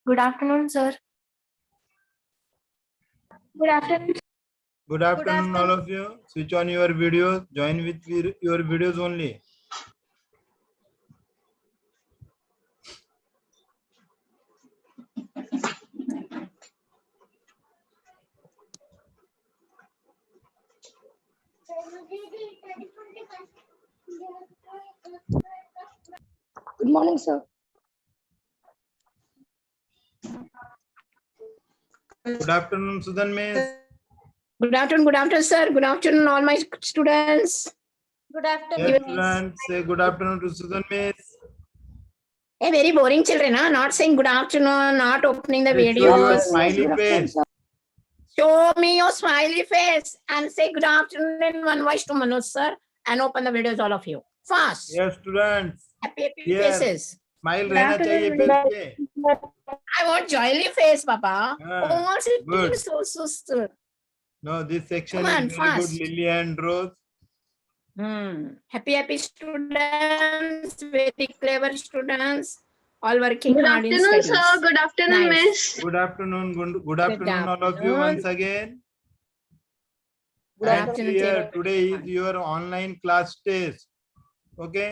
Good afternoon, sir. Good afternoon. Good afternoon, all of you. Switch on your videos. Join with your videos only. Good morning, sir. Good afternoon, Sudan Miss. Good afternoon, sir. Good afternoon, all my students. Good afternoon. Yes, Miss. students, say good afternoon to Sudan Miss. Hey, very boring children, huh? Not saying good afternoon, not opening the Show your videos. smiley face. Show me your smiley face and say good afternoon in one voice to Manoj, sir, and open the videos, all of you. Fast. Yes, students. Happy Yes. faces. Smile Good रहना चाहिए face पे. I want jolly face, Papa. Ah, All sitting good. so. No, this section Come on, is very fast. good. Lily and Rose. Happy students, very clever students, all working Good hard in afternoon, studies. sir. Good afternoon, Nice. miss. Good afternoon. Good afternoon, all of you afternoon. once again. Good And afternoon, here children. today is your online class test. Okay,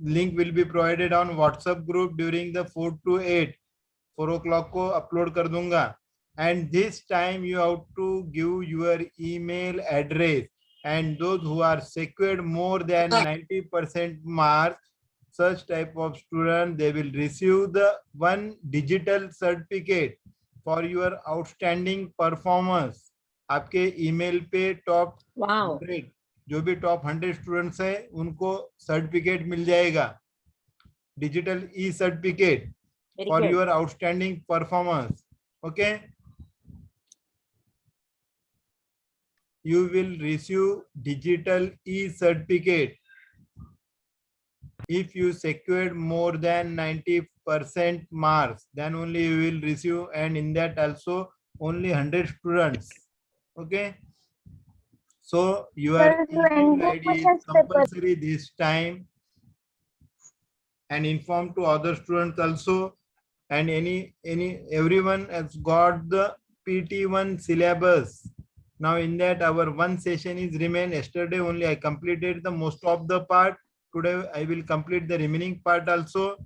link will be provided on WhatsApp group during the 4 to 8. 4 o'clock को upload कर दूंगा. And this time you have to give your email address. And those who are secured more than 90% marks, such type of student, they will receive the one digital certificate for your outstanding performance. आपके email पे top Wow. 100 जो भी top 100 students है उनको certificate मिल जाएगा, digital e certificate for your outstanding performance. Okay, you will receive digital e-certificate if you secured more than 90% marks, then only you will receive, and in that also only 100 students. Okay, so your email ID is compulsory this time, and inform to other students also, and everyone has got the PT1 syllabus. Now in that our one session is remain. Yesterday only I completed the most of the part. Today I will complete the remaining part also.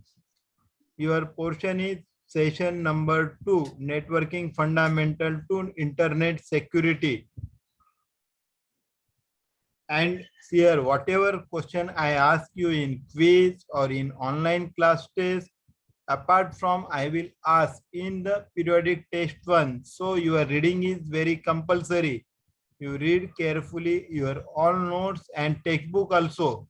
Your portion is session number 2, networking fundamental to internet security. And here whatever question I ask you in quiz or in online class test, apart from I will ask in the periodic test 1. So your reading is very compulsory. You read carefully your all notes and textbook also.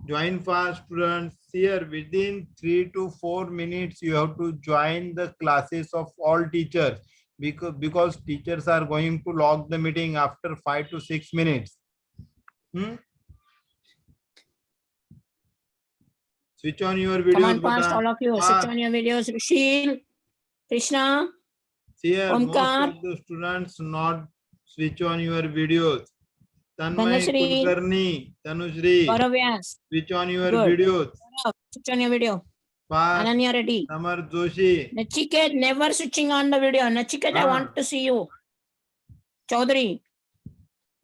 Join fast, students. Here within 3 to 4 minutes you have to join the classes of all teachers, because teachers are going to log the meeting after 5 to 6 minutes. Switch on your videos. Come on, fast, all of you. Switch on your videos. Rishil, Krishna, Here, most Omkar. of the students not switch on your videos. Tanmay Dhanashri. Kulkarni, Tanushri, Gauravyas. switch on your Good. videos. Switch on your video. Fast, Ananya Reddy. Samar Joshi. Nachiket, never switching on the video. Nachiket, I want to see you. Chaudhary.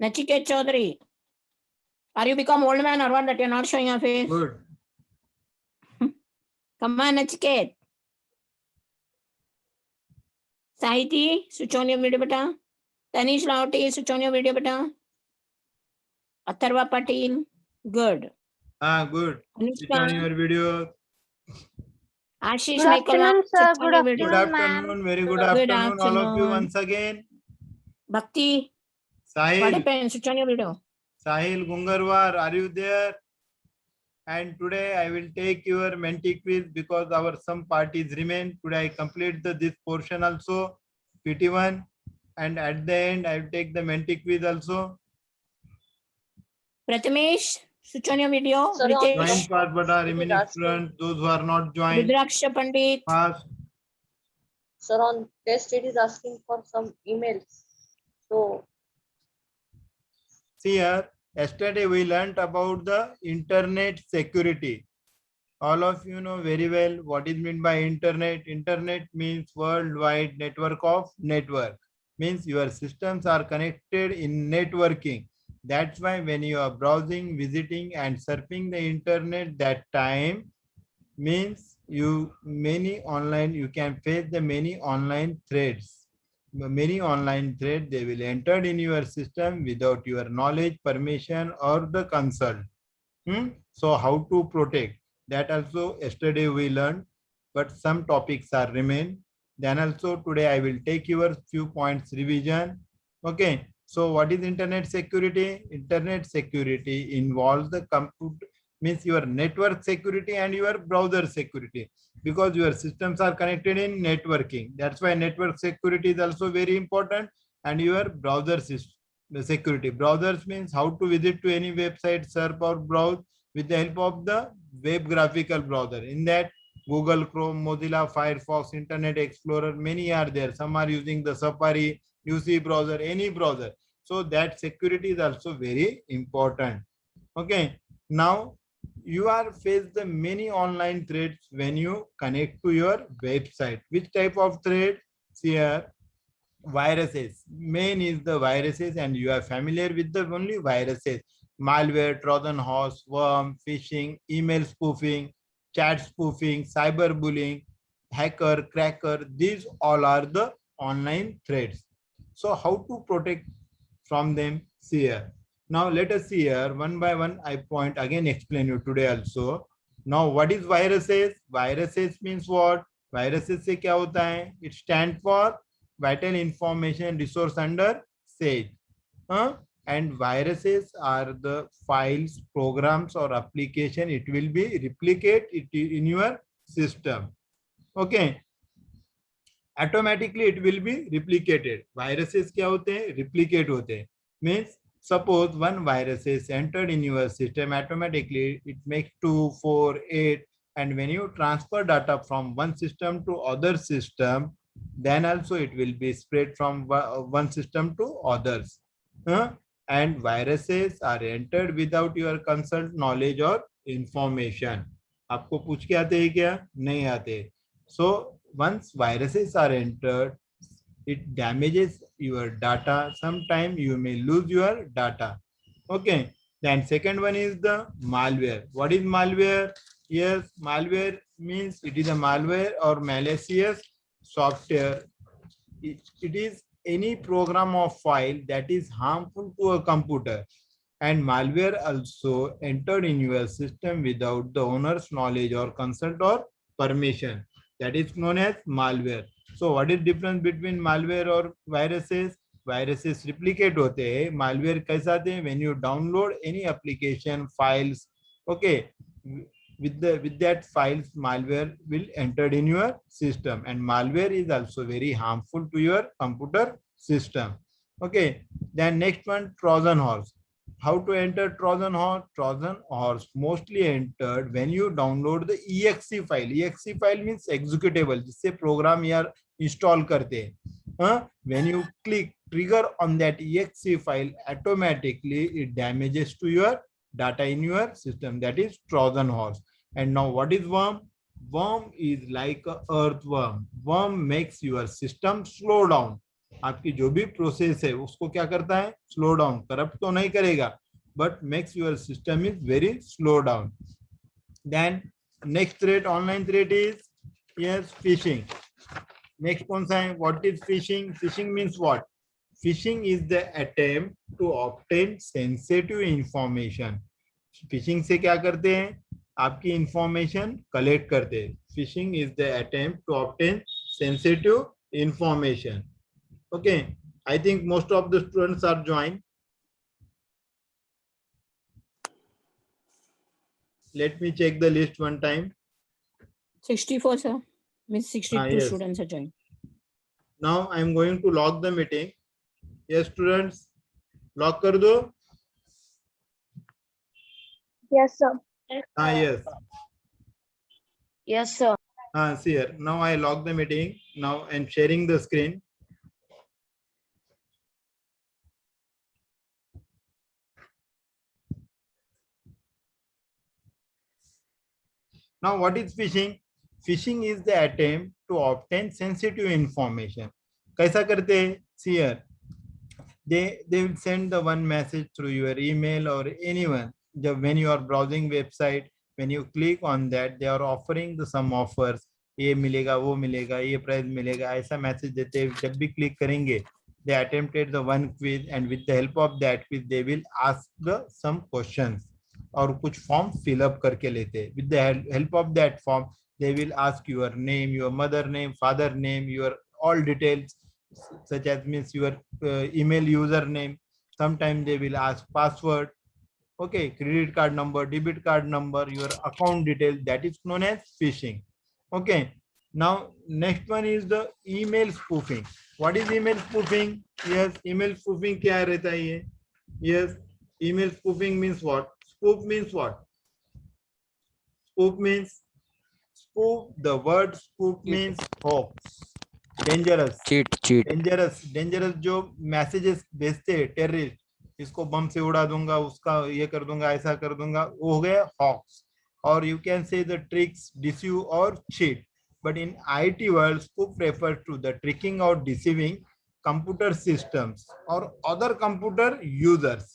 Nachiket Chaudhary. Are you become old man or what that you're not showing your face? Good. Come on, Nachiket. Sahiti, switch on your video, beta. Tanish Lauti, switch on your video, beta. Atharva Patil. Good. Good. Switch on your videos. Ashish Good afternoon, sir. Good Good afternoon. Very good afternoon, all of you once again. Bhakti. What Sahil. happened? Switch on your video. Sahil Gungarwar, are you there? And today I will take your Menti quiz because our some parties remain. Today I complete this portion also, PT1, and at the end I will take the Menti quiz also. Prathamesh, switch on your video. Sir, Join Ritesh, fast, but are remaining students, those who are not joined, Rudraksha Pandit. fast. Sir, on test it is asking for some emails. So See here, yesterday we learnt about the internet security. All of you know very well what is meant by internet. Internet means worldwide network of network. Means your systems are connected in networking. That's why when you are browsing, visiting and surfing the internet, that time means you can face the many online threats. Many online threats, they will enter in your system without your knowledge, permission or the consult. So how to protect? That also yesterday we learned, but some topics are remain. Then also today I will take your few points revision. Okay. So what is internet security? Internet security involves the computer, means your network security and your browser security, because your systems are connected in networking. That's why network security is also very important, and your browser system security. Browsers means how to visit to any website, surf or browse with the help of the web graphical browser. In that, Google Chrome, Mozilla Firefox, Internet Explorer, many are there. Some are using the Safari, UC browser, any browser. So that security is also very important. Okay. Now you are faced the many online threats when you connect to your website. Which type of threat? See here, viruses. Main is the viruses, and you are familiar with the only viruses: malware, Trojan horse, worm, phishing, email spoofing, chat spoofing, cyberbullying, hacker, cracker. These all are the online threats. So how to protect from them? See here. Now let us see here one by one. I point again explain you today also. Now what is viruses? Viruses means what? Viruses से क्या होता है? It stands for vital information resource under SAGE. And viruses are the files, programs or application. It will be replicate it in your system. Okay. Automatically it will be replicated. Viruses क्या होते हैं? Replicate होते हैं. Means suppose one virus is entered in your system, automatically it makes 2, 4, 8, and when you transfer data from one system to other system, then also it will be spread from one system to others. And viruses are entered without your consult, knowledge or information. आपको पूछ के आते हैं क्या? नहीं आते. So once viruses are entered, it damages your data. Sometime you may lose your data. Okay. Then second one is the malware. What is malware? Yes, malware means it is a malware or malicious software. It is any program or file that is harmful to a computer. And malware also entered in your system without the owner's knowledge or consent or permission. That is known as malware. So what is difference between malware or viruses? Viruses replicate होते हैं. Malware कैसे आते हैं? When you download any application files, okay, with that files, malware will enter in your system, and malware is also very harmful to your computer system. Okay. Then next one, Trojan horse. How to enter Trojan horse? Trojan horse mostly entered when you download the exe file. Exe file means executable, जिससे program यार install करते हैं. When you click trigger on that exe file, automatically it damages to your data in your system. That is Trojan horse. And now what is worm? Worm is like a earthworm. Worm makes your system slow down. आपकी जो भी process है उसको क्या करता है? Slow down. Corrupt तो नहीं करेगा, but makes your system is very slow down. Then next threat, online threat is yes phishing. Next कौन सा है? What is phishing? Phishing means what? Phishing is the attempt to obtain sensitive information. Phishing से क्या करते हैं? आपकी information collect करते हैं. Phishing is the attempt to obtain sensitive information. Okay, I think most of the students are joined. Let me check the list one time. 64, sir. Means 62 yes. students are joined. Now I am going to log the meeting. Yes, students, log kar do. Yes, sir. Yes. Yes, sir. See here. Now I log the meeting. Now I am sharing the screen. Now, what is phishing? Phishing is the attempt to obtain sensitive information. कैसा करते हैं? See here. They will send the one message through your email or anyone. When you are browsing website, when you click on that, they are offering the some offers. ये मिलेगा, वो मिलेगा, ये price मिलेगा, ऐसा मैसेज देते हैं. जब भी क्लिक करेंगे, they attempted the one quiz, and with the help of that quiz they will ask the some questions और कुछ फॉर्म फिल अप करके लेते हैं. With the help of that form they will ask your name, your mother name, father name, your all details, such as means your email username. Sometimes they will ask password, okay, credit card number, debit card number, your account details. That is known as phishing. Okay, now next one is the email spoofing. What is email spoofing? Yes, email spoofing क्या रहता है ये? Yes, email spoofing means what? Spoof means what? Spoof means spoof. The word spoof means hoax, dangerous, cheat dangerous जो messages भेजते हैं terrorist, इसको बम से उड़ा दूंगा, उसका ये कर दूंगा, ऐसा कर दूंगा, वो हो गया हॉक्स. और you can say the tricks, deceive और cheat. But in IT world spoof refer to the tricking और डिसीविंग कंप्यूटर सिस्टम्स और other computer users.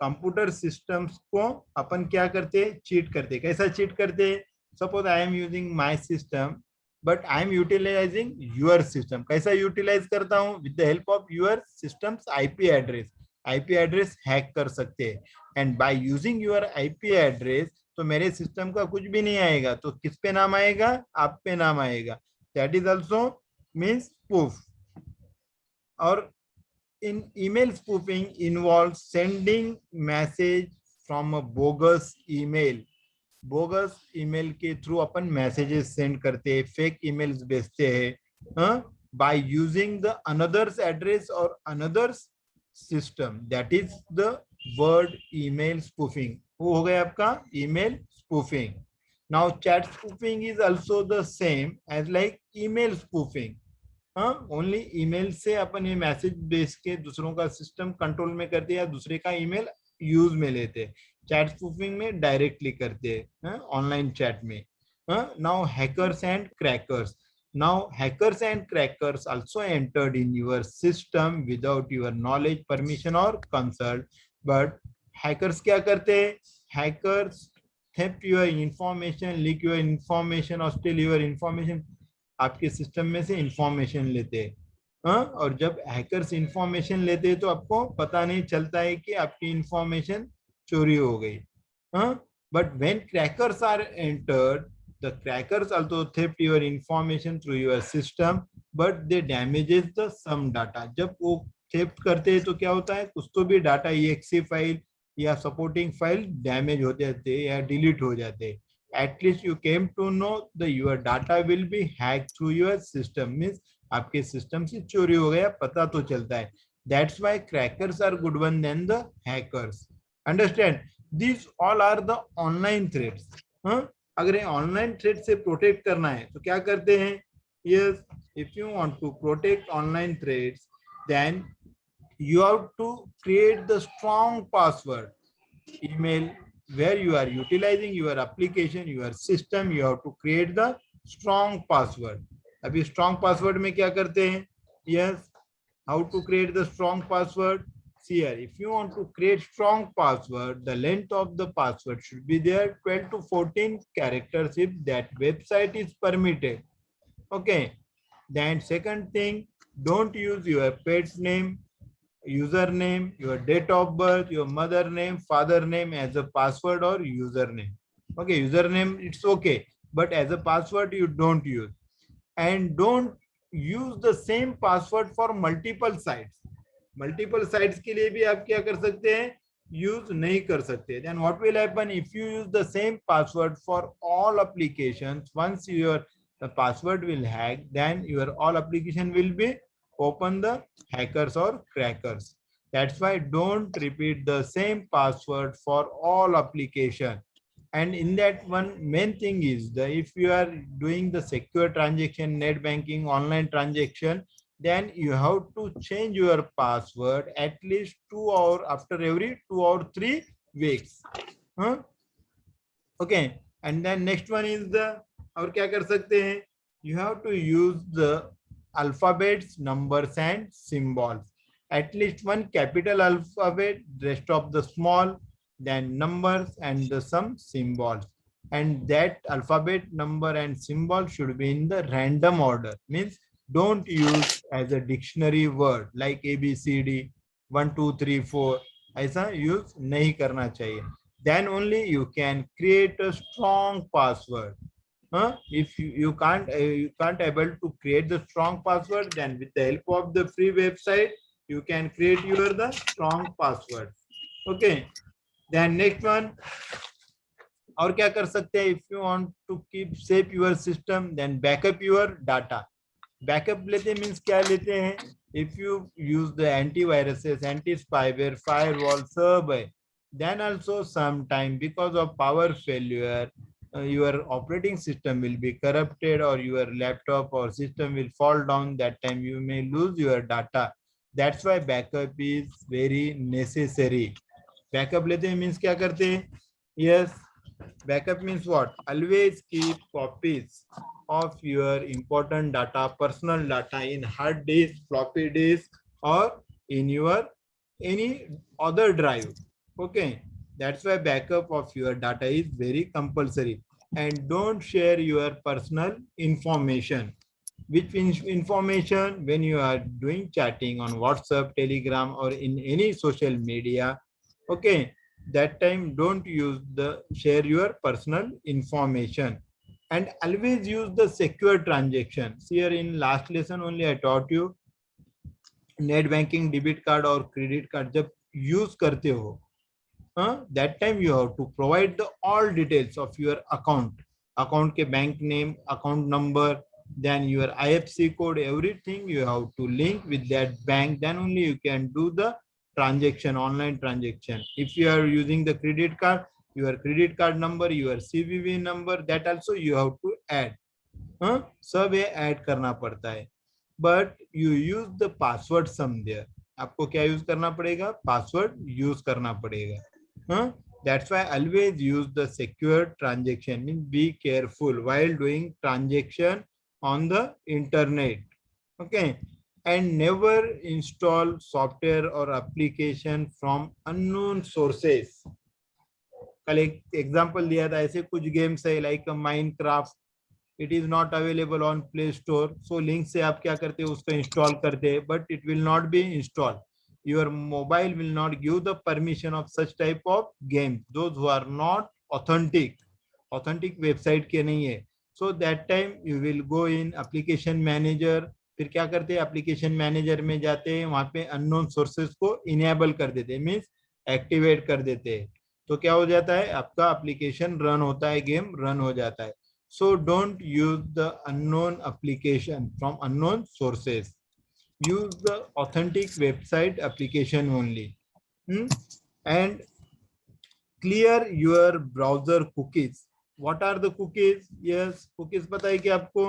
Computer systems को अपन क्या करते हैं? चीट करते. कैसा चीट करते? Suppose I am using my system but I am utilizing your system. कैसा utilize करता हूँ? With the help of your system's IP address. IP address hack कर सकते हैं. And by using your IP address, तो मेरे system का कुछ भी नहीं आएगा. तो किस पे नाम आएगा? आप पे नाम आएगा. That is also means spoof. और in email spoofing involves sending message from a bogus email. Bogus email के थ्रू अपन मैसेजेस सेंड करते हैं, फेक ईमेल्स भेजते हैं by using the another's address और another's system. That is the word email spoofing. वो हो गया आपका email spoofing. Now chat spoofing is also the same as like email spoofing. Only email से अपन ये मैसेज भेज के दूसरों का सिस्टम कंट्रोल में करते हैं या दूसरे का ईमेल यूज में लेते हैं. चैट स्पूफिंग में डायरेक्टली करते हैं ऑनलाइन चैट में. Now hackers and crackers. Now hackers and crackers also entered in your system without your knowledge, permission और कंसल्ट. बट हैकर्स क्या करते हैं? Hackers theft your information, leak your information और steel your information. आपके system में से information लेते हैं. और जब हैकर्स इंफॉर्मेशन लेते हैं तो आपको पता नहीं चलता है कि आपकी इंफॉर्मेशन चोरी हो गई. But when crackers are entered, the crackers also theft your information through your system, but they damages the some data. जब वो थेफ्ट करते हैं तो क्या होता है? कुछ तो भी डाटा, EXE फाइल या सपोर्टिंग फाइल डैमेज हो जाते हैं या डिलीट हो जाते हैं. At least you came to know that your data will be hacked through your system. Means आपके सिस्टम से चोरी हो गया, पता तो चलता है. That's why crackers are good one than the hackers. Understand? These all are the online threats. अगर ये ऑनलाइन थ्रेट से प्रोटेक्ट करना है तो क्या करते हैं? Yes, if you want to protect online threats, then you have to create the strong password. Email where you are utilizing your application, your system, you have to create the strong password. अभी strong password में क्या करते हैं? Yes, how to create the strong password? See here, if you want to create strong password, the length of the password should be there 12 to 14 characters if that website is permitted. Okay. Then second thing, don't use your pet's name, username, your date of birth, your mother name, father name as a password or username. Okay, username it's okay, but as a password you don't use. And don't use the same password for multiple sites. Multiple sites के लिए भी आप क्या कर सकते हैं? Use नहीं कर सकते. Then what will happen if you use the same password for all applications? Once the password will hack, then your all application will be open the hackers or crackers. That's why don't repeat the same password for all application. And in that one main thing is that if you are doing the secure transaction, net banking, online transaction, then you have to change your password at least 2 hours after every 2 or 3 weeks. Okay. And then next one is the, और क्या कर सकते हैं, you have to use the alphabets, numbers and symbols. At least one capital alphabet, rest of the small, then numbers and some symbols. And that alphabet, number and symbol should be in the random order. Means don't use as a dictionary word like ABCD 1 2 3 4. ऐसा use नहीं करना चाहिए. Then only you can create a strong password. If you can't able to create the strong password, then with the help of the free website you can create the strong password. Okay, then next one, और क्या कर सकते हैं, if you want to keep safe your system, then backup your data. Backup लेते means क्या लेते हैं, if you use the antiviruses, anti-spyware, firewall, सब है, then also sometime because of power failure your operating system will be corrupted or your laptop or system will fall down. That time you may lose your data. That's why backup is very necessary. Backup लेते हैं means क्या करते हैं, yes, backup means what, always keep copies of your important data, personal data in hard disk, floppy disk or in your any other drive. Okay, that's why backup of your data is very compulsory. And don't share your personal information. Which information? When you are doing chatting on WhatsApp, Telegram or in any social media, okay, that time don't use the share your personal information. And always use the secure transactions. Here in last lesson only I taught you net banking, debit card और credit card जब use करते हो, that time you have to provide the all details of your account के bank name, account number, then your IFSC code, everything you have to link with that bank. Then only you can do the transaction, online transaction. If you are using the credit card, your credit card number, your CVV number, that also you have to add. सब ये add करना पड़ता है. But you use the password somewhere. आपको क्या use करना पड़ेगा, password use करना पड़ेगा. That's why always use the secure transaction. Means be careful while doing transaction on the internet. Okay, and never install software or application from unknown sources. कल एक example दिया था, ऐसे कुछ गेम्स है like Minecraft, it is not available on play store, so link से आप क्या करते हो, उसको इंस्टॉल करते हैं, but it will not be install. Your mobile will not give the permission of such type of games, those who are not authentic website के नहीं है. So that time you will go in application manager. फिर क्या करते हैं, application manager में जाते हैं, वहां पे unknown sources को enable कर देते हैं, मीन्स एक्टिवेट कर देते हैं. तो क्या हो जाता है, आपका application रन होता है, गेम रन हो जाता है. So don't use the unknown application from unknown sources. Use the authentic website application only. And clear your browser cookies. What are the cookies? Yes, cookies पता है कि आपको,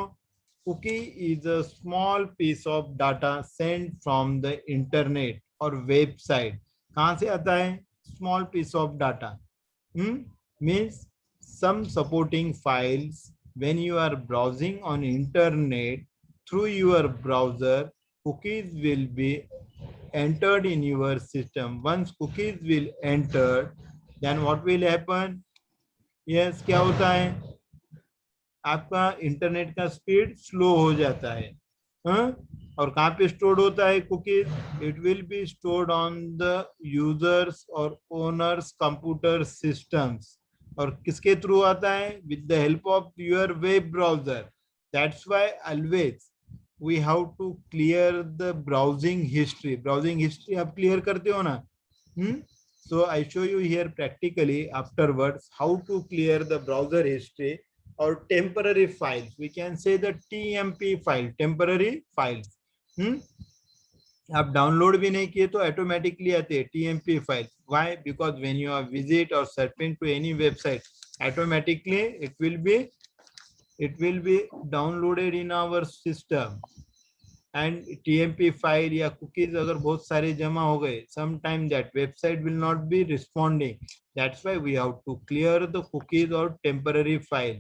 cookie is a small piece of data sent from the internet or website. कहाँ से आता है, small piece of data. Means some supporting files when you are browsing on internet through your browser. Cookies will be entered in your system. Once cookies will enter, then what will happen? Yes, क्या होता है, आपका internet का speed slow हो जाता है. और कहाँ पे स्टोर्ड होता है cookies, it will be stored on the users और ओनर्स कंप्यूटर सिस्टम्स. और किसके थ्रू आता है, with the help of your web browser. That's why always we have to clear the browsing history. Browsing history आप clear करते हो ना. So I show you here practically afterwards how to clear the browser history or temporary files. We can say the TMP file, temporary files. आप download भी नहीं किए तो automatically आते हैं TMP files. Why? Because when you are visit or surfing to any website, automatically it will be downloaded in our system. and TMP file या cookies अगर बहुत सारे जमा हो गए, sometime that website will not be responding. That's why we have to clear the cookies or temporary file.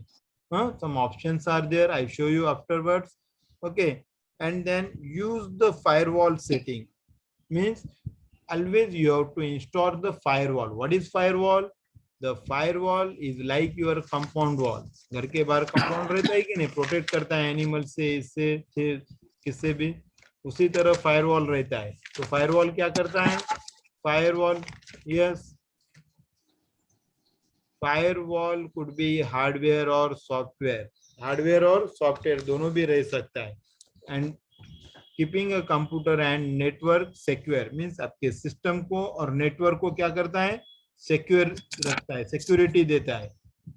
Some options are there. I show you afterwards. Okay, and then use the firewall setting. Means always you have to install the firewall. What is firewall? The firewall is like your compound wall. घर के बाहर compound रहता है कि नहीं, protect करता है animal से, इससे किससे भी, उसी तरह फायरवॉल रहता है. तो फायरवॉल क्या करता है? Firewall, yes, firewall could be hardware और सॉफ्टवेयर. हार्डवेयर और सॉफ्टवेयर दोनों भी रह सकता है. And keeping a computer and network secure means आपके सिस्टम को और नेटवर्क को क्या करता है? सिक्योर रखता है, सिक्योरिटी देता है.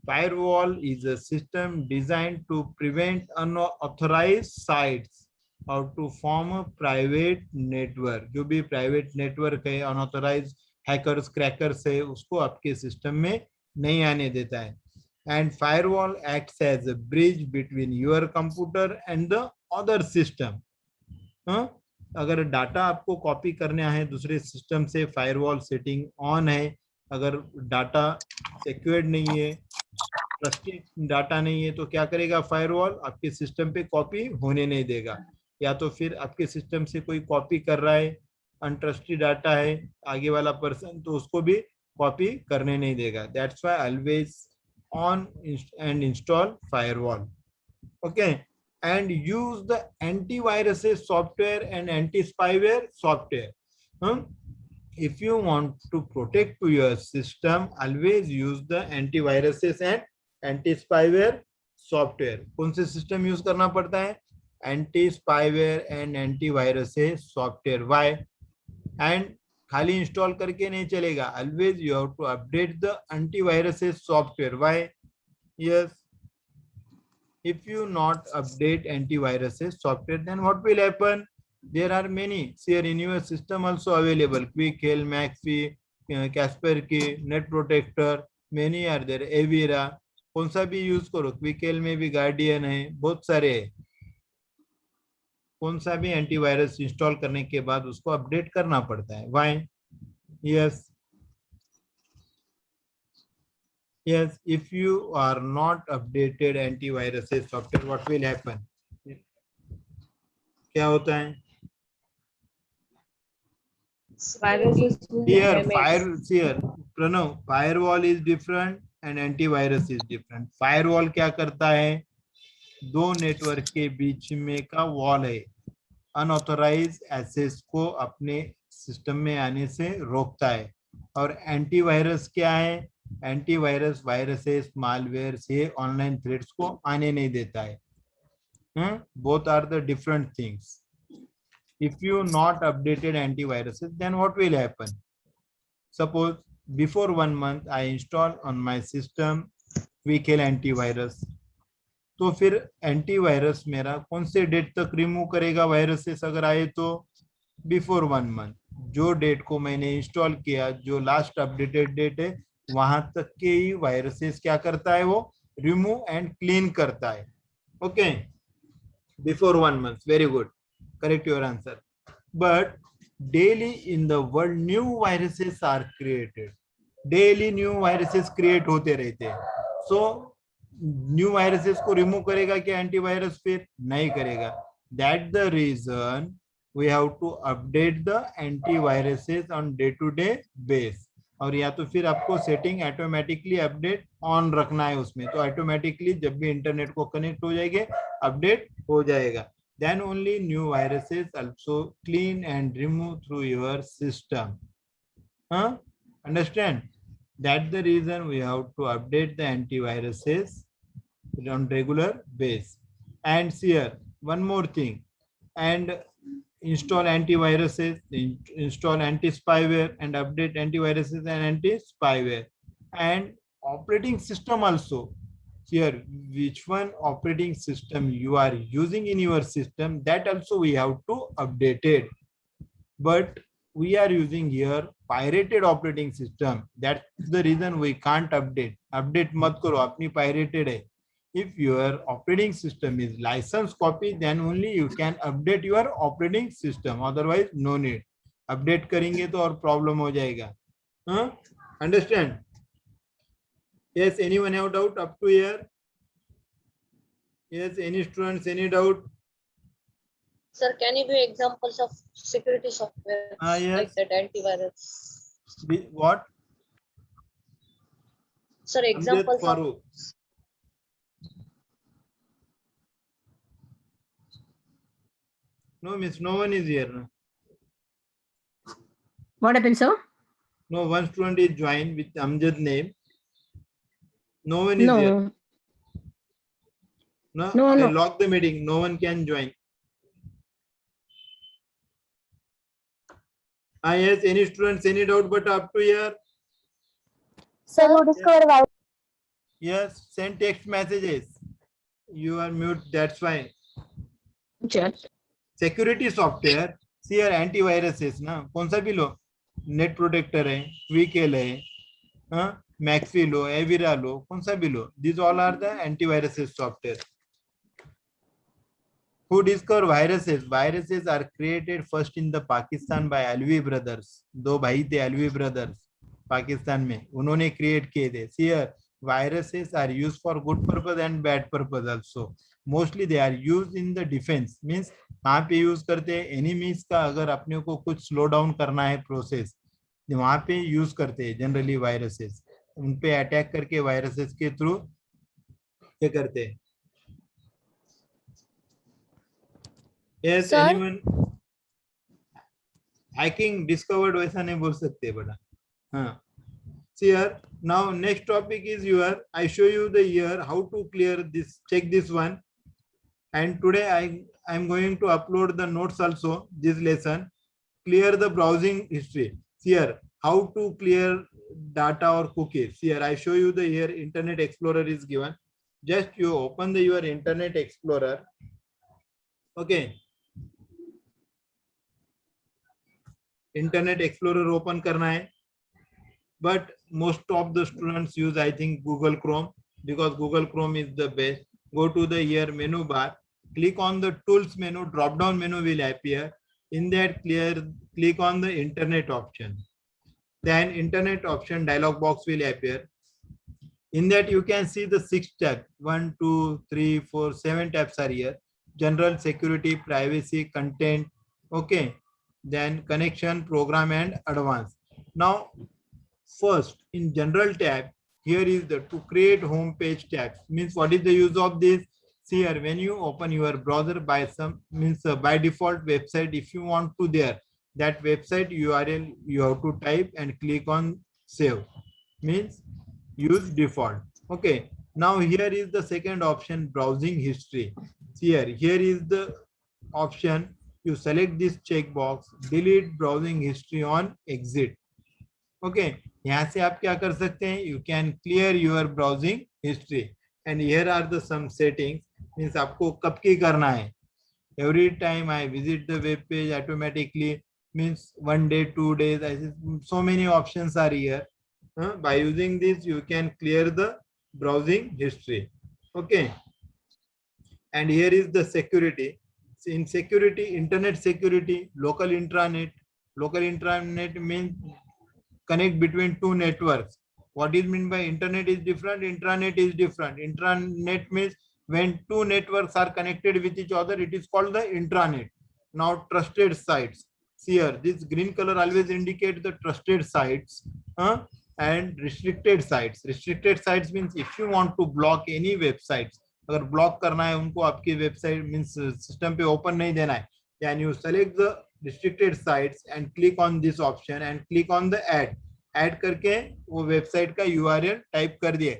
Firewall is a system designed to prevent unauthorised sites और to form a private network. जो भी प्राइवेट नेटवर्क है, अनऑथराइज्ड हैकर्स, क्रैकर्स है, उसको आपके सिस्टम में नहीं आने देता है. And firewall acts as a bridge between your computer and the other system. अगर डाटा आपको कॉपी करना है दूसरे सिस्टम से, फायरवॉल सेटिंग ऑन है. अगर डाटा सिक्योर्ड नहीं है, ट्रस्टेड डाटा नहीं है, तो क्या करेगा फायरवॉल? आपके सिस्टम पे कॉपी होने नहीं देगा. या तो फिर आपके सिस्टम से कोई कॉपी कर रहा है, अनट्रस्टेड डाटा है आगे वाला पर्सन, तो उसको भी कॉपी करने नहीं देगा. That's why always on and install firewall. Okay, and use the antiviruses software and anti-spyware software. If you want to protect to your system, always use the antiviruses and anti-spyware software. कौन से system use करना पड़ता है? Anti-spyware and antiviruses software. Why? And खाली install करके नहीं चलेगा. Always you have to update the antiviruses software. Why? Yes. If you not update antiviruses software, then what will happen? There are many here in your system also available. Quick Help, McAfee, Kaspersky, Net Protector, many are there. Avira, कौन सा भी use करो. Quick Help में भी guardian है, बहुत सारे है. कौन सा भी एंटीवायरस इंस्टॉल करने के बाद उसको अपडेट करना पड़ता है. Why? Yes. Yes, if you are not updated antiviruses software, what will happen? क्या होता है? Viruses will be Here, damaged. here, Pranav, firewall is different and antivirus is different. Firewall क्या करता है? दो नेटवर्क के बीच में का वॉल है. अनऑथराइज एक्सेस को अपने सिस्टम में आने से रोकता है. और एंटीवायरस क्या है? एंटीवायरस वायरसेस, मालवेयर से ऑनलाइन थ्रेट्स को आने नहीं देता है. Both are the different things. If you not updated antiviruses, then what will happen? Suppose before 1 month I install on my system Quick Help antivirus. तो फिर एंटीवायरस मेरा कौन से डेट तक रिमूव करेगा वायरसेस अगर आए तो? Before 1 month. जो डेट को मैंने इंस्टॉल किया, जो लास्ट अपडेटेड डेट है, वहां तक के ही वायरसेस क्या करता है? वो रिमूव एंड क्लीन करता है. Okay, before 1 month. Very good, correct your answer. But daily in the world new viruses are created. Daily new viruses create होते रहते हैं. सो न्यू वायरसेस को रिमूव करेगा क्या एंटीवायरस? फिर नहीं करेगा. That the reason we have to update the antiviruses on day to day base. और या तो फिर आपको सेटिंग ऑटोमेटिकली अपडेट ऑन रखना है उसमें, तो ऑटोमेटिकली जब भी इंटरनेट को कनेक्ट हो जाएंगे अपडेट हो जाएगा. Then only new viruses also clean and remove through your system. Understand? That's the reason we have to update the antiviruses on regular basis. And here one more thing, and install antiviruses, install anti-spyware, and update antiviruses and anti-spyware. And operating system also. Here, which one operating system you are using in your system, that also we have to update it. But we are using here pirated operating system. That's the reason we can't update. Update मत करो, अपनी pirated है. if your operating system is license copy, then only you can update your operating system, otherwise no need. Update करेंगे तो और problem हो जाएगा. Understand? Yes, anyone have doubt up to here? Yes, any students, any doubt? Sir, can you give examples of security software Yes. like that antivirus? What? Sir, Amjad examples of Farooq. No, miss, no one is here. No, What happened, sir? no one student is joined with Amjad name. No one is here. No. No, No, I no. lock the meeting. No one can join. Yes, any students, any doubt but up to here? Sir, who discovered virus? Yes, send text messages. You are mute, that's fine. Just Security software, see your antiviruses ना, कौन सा भी लो, net protector है, वीकेल है, मैक्सवी लो, एविरा लो, कौन सा भी लो. These all are the antiviruses software. Who discover viruses? Viruses are created first in the Pakistan by Alvi brothers. दो भाई थे Alvi brothers पाकिस्तान में, उन्होंने create किए थे. See here, viruses are used for good purpose and bad purpose also. Mostly they are used in the defense. Means कहाँ पे use करते हैं, एनिमीज का अगर अपने को कुछ स्लो डाउन करना है प्रोसेस, वहां पे यूज करते हैं जनरली वायरसेस. उन पे अटैक करके वायरसेस के थ्रू क्या करते हैं. Yes, Sir? anyone? Hacking discovered वैसा नहीं बोल सकते बेटा. हाँ. See here, now next topic is your, I show you the year how to clear this, check this one. And today I am going to upload the notes also, this lesson, clear the browsing history. See here, how to clear data or cookies. See here, I show you the here Internet Explorer is given. Just you open your Internet Explorer. Okay. Internet Explorer open करना है. But most of the students use, I think, Google Chrome, because Google Chrome is the best. Go to the here menu bar, click on the tools menu, drop down menu will appear. In that click on the internet option. Then internet option dialog box will appear. In that you can see the 6 tabs, 1, 2, 3, 4, 7 tabs are here. General, security, privacy, content. Okay. Then connection, program and advanced. Now, first in general tab, here is the to create home page tab. Means what is the use of this? See here, when you open your browser by some means by default website, if you want to there, that website URL you have to type and click on save. Means use default. Okay. Now here is the second option, browsing history. See here is the option. You select this checkbox, delete browsing history on exit. Okay. यहाँ से आप क्या कर सकते हैं, you can clear your browsing history. And here are the some settings. Means आपको कब की करना है. Every time I visit the web page automatically, means 1 day, 2 days. So many options are here. By using this, you can clear the browsing history. Okay. And here is the security. In security, internet security, local intranet. Local intranet means connect between two networks. What is meant by internet is different, intranet is different. Intranet means when two networks are connected with each other, it is called the intranet. Now trusted sites. See here, this green color always indicates the trusted sites and restricted sites. Restricted sites means if you want to block any websites, अगर block करना है उनको आपकी website means system पे open नहीं देना है, then you select the restricted sites and click on this option and click on the add करके वो वेबसाइट का URL टाइप कर दिए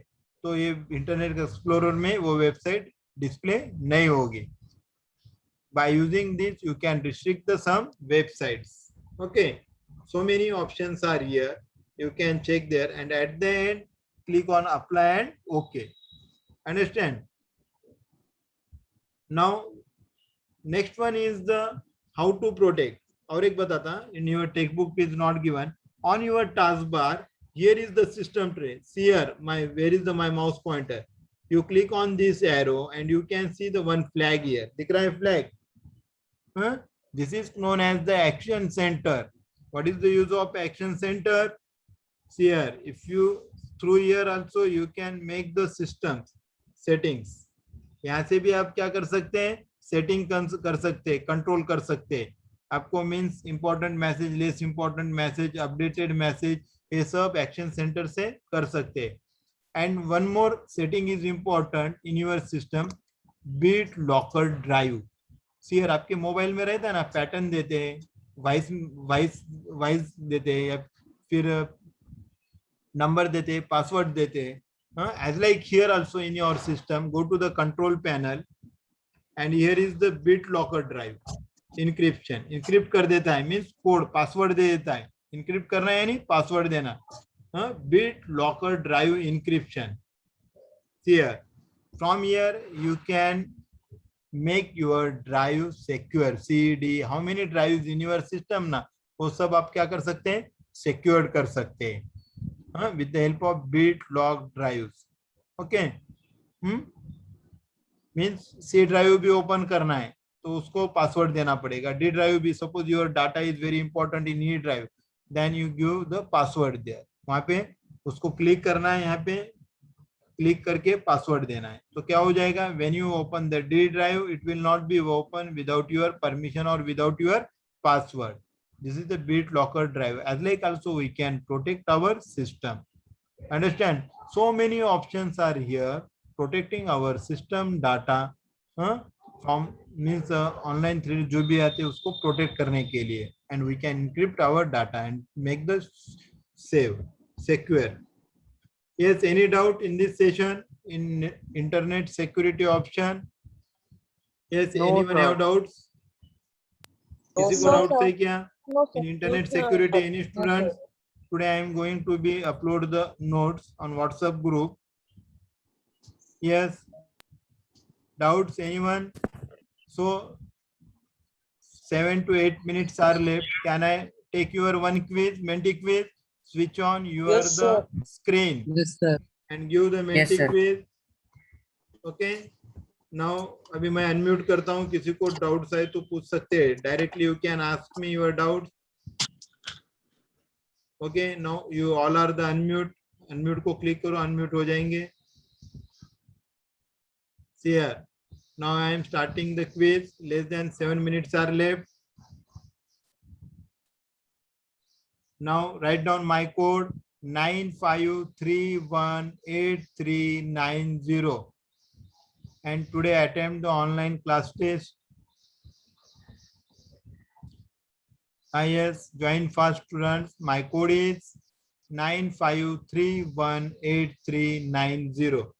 तो ये इंटरनेट एक्सप्लोरर में वो वेबसाइट डिस्प्ले नहीं होगी. By using this you can restrict the some websites. Okay, so many options are here, you can check there and at the end click on apply and OK. Understand? Now next one is the how to protect. और एक बताता, in your textbook is not given. On your taskbar, here is the system tray. See here, where is my mouse pointer? you click on this arrow and you can see the one flag here. दिख रहा है flag? Huh? This is known as the action center. What is the use of action center? See here, if you through here also you can make the systems settings. यहाँ से भी आप क्या कर सकते हैं, सेटिंग कर सकते हैं, कंट्रोल कर सकते हैं. आपको means important message, less important message, updated message, ये सब एक्शन सेंटर से कर सकते हैं. And one more setting is important in your system, BitLocker drive. See here, आपके मोबाइल में रहता है ना, पैटर्न देते हैं, वॉइस देते हैं, या फिर नंबर देते हैं, पासवर्ड देते हैं. As like here also in your system, go to the control panel and here is the BitLocker drive. Encryption, encrypt कर देता है, means code, password दे देता है. Encrypt करना है यानी password देना. BitLocker drive encryption. Here, from here you can make your drive secure. CD, how many drives in your system ना, वो सब आप क्या कर सकते हैं, secured कर सकते हैं. With the help of BitLocker drives. Okay. Means C drive भी open करना है तो उसको पासवर्ड देना पड़ेगा. D drive भी, suppose your data is very important in E drive, then you give the password there. वहाँ पे उसको क्लिक करना है, यहाँ पे क्लिक करके पासवर्ड देना है. तो क्या हो जाएगा, when you open the D drive, it will not be open without your permission or without your password. This is the BitLocker drive. As like also we can protect our system. Understand? So many options are here protecting our system data from means online 3D जो भी आते हैं उसको protect करने के लिए. And we can encrypt our data and make the secure. Yes, any doubt in this session in internet security option? Yes, no, anyone have doubts? किसी को डाउट है क्या? No, sir. In internet security, any students? Today I am going to be upload the notes on WhatsApp group. Yes. Doubts anyone? So 7 to 8 minutes are left. Can I take your one quiz, Menti quiz? Switch on your Yes, the screen. Yes, sir. And give the Menti Yes, sir. quiz. Okay. Now अभी मैं unmute करता हूँ, किसी को doubts आए तो पूछ सकते हैं. Directly you can ask me your doubts. Okay, now you all are the unmute. Unmute को click करो, unmute हो जाएंगे. See here. Now I am starting the quiz. Less than 7 minutes are left. Now write down my code 95318390. And today attempt the online class test. Yes, join fast students. My code is 95318390.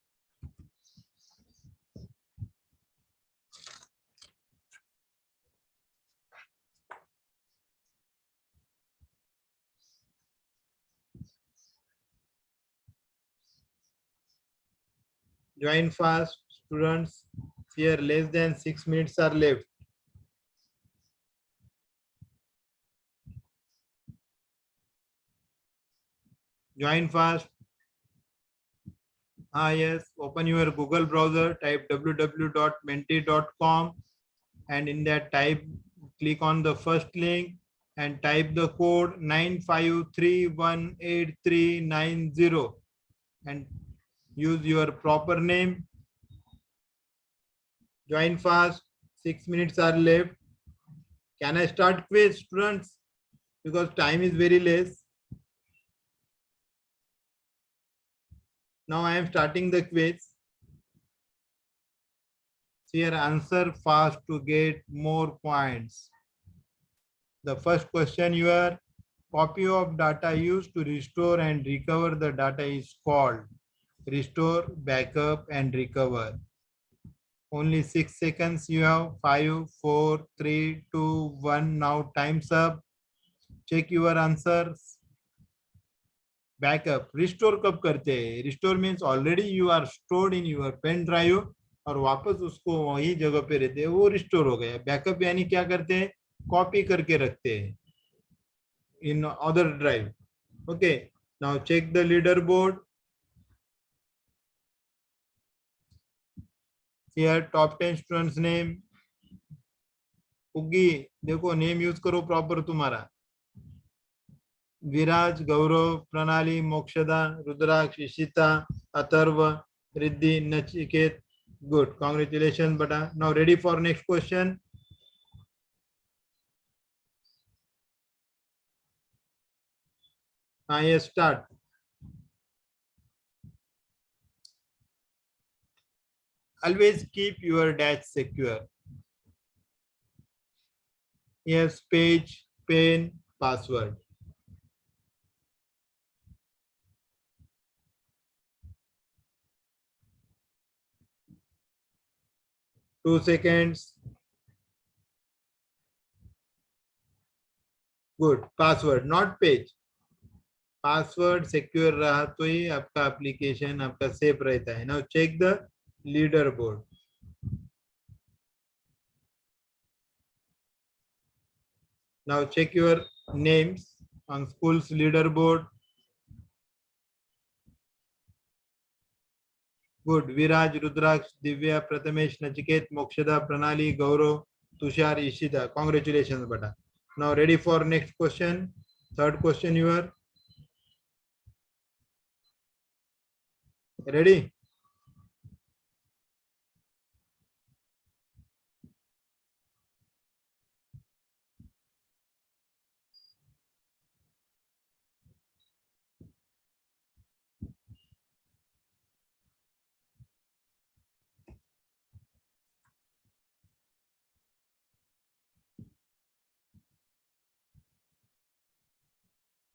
Join fast students. Here less than 6 minutes are left. Join fast. Yes, open your Google browser, type www.menti.com and in that type, click on the first link and type the code 95318390 and use your proper name. Join fast. 6 minutes are left. Can I start quiz, students? Because time is very less. Now I am starting the quiz. Here answer fast to get more points. The first question, your copy of data used to restore and recover the data is called restore, backup and recover. Only 6 seconds you have. 5, 4, 3, 2, 1. Now time's up. Check your answers. Backup. Restore कब करते हैं? Restore means already you are stored in your pen drive और वापस उसको वही जगह पे रहते हैं, वो restore हो गया. Backup यानी क्या करते हैं? Copy करके रखते हैं in other drive. Okay. Now check the leaderboard. here top 10 students name. पुग्गी देखो नेम यूज करो प्रॉपर तुम्हारा. Viraj, Gaurav, Pranali, Mokshada, Rudraksh, Ishita, Atharv, Riddhi, Nachiket. Good, congratulations beta. Now ready for next question. Yes, start. Always keep your dash secure. Yes, page, pen, password. Two seconds. Good. Password, not page. Password secure रहा तो ही आपका application आपका safe रहता है. Now check the leader board. Now check your names on schools leader board. Good. Viraj, Rudraksh, Divya, Prathamesh, Nachiket, Mokshada, Pranali, Gaurav, Tushar, Ishita. Congratulations beta. Now ready for next question. Third question you are ready?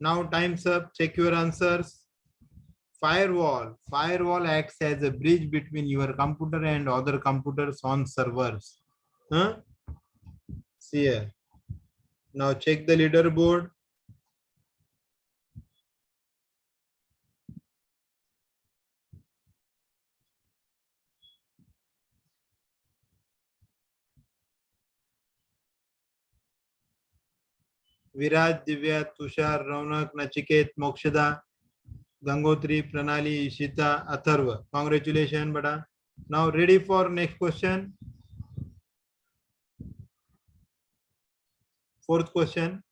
Now time's up. Check your answers. Firewall. Firewall acts as a bridge between your computer and other computers on servers. Huh? See here. Now check the leaderboard. Viraj, Divya, Tushar, Raunak, Nachiket, Mokshada, Gangotri, Pranali, Ishita, Atharva. Congratulations, beta. Now ready for next question. Fourth question.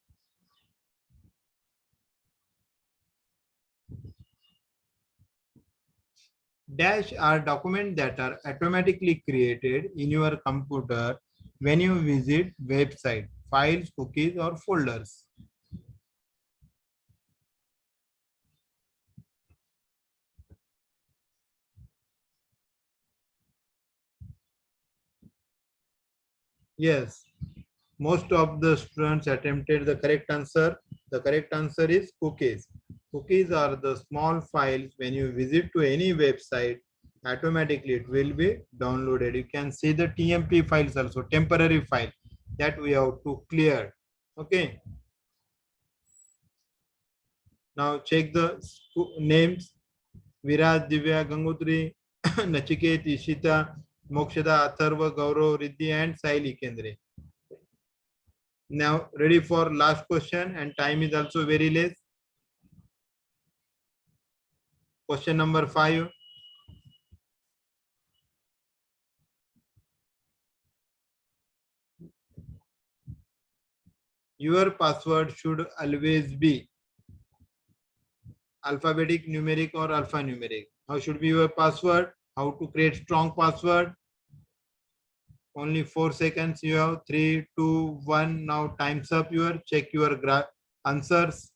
Dash are documents that are automatically created in your computer when you visit website, files, cookies, or folders. Yes, most of the students attempted the correct answer. The correct answer is cookies. Cookies are the small files when you visit to any website, automatically it will be downloaded. You can see the TMP files also, temporary file that we have to clear. Okay. Now check the names. Viraj, Divya, Gangotri, Nachiket, Ishita, Mokshada, Atharva, Gaurav, Riddhi, and Saili Kendre. Now ready for last question, and time is also very less. Question number 5. Your password should always be alphabetic, numeric, or alphanumeric. How should be your password? How to create strong password? Only 4 seconds you have. 3, 2, 1. Now time's up. Check your answers.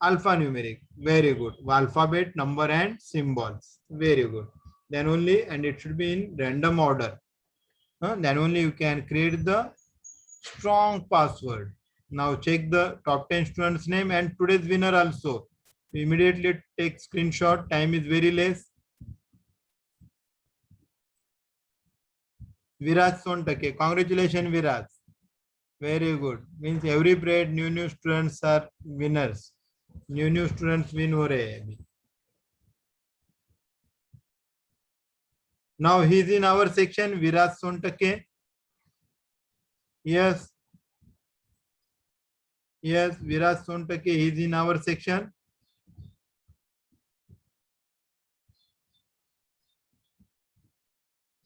Alphanumeric. Very good. Alphabet, number, and symbols. Very good. Then only, and it should be in random order. Then only you can create the strong password. Now check the top 10 students name and today's winner also. Immediately take screenshot. Time is very less. Viraj Sontake. Congratulations, Viraj. Very good. Means every period new students are winners. New students win हो रहे हैं अभी. Now he is in our section. Viraj Sontake. Yes. Yes, Viraj Sontake. He is in our section.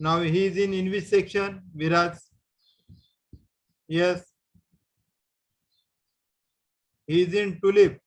Now he is in which section? Viraj. Yes. He is in tulip.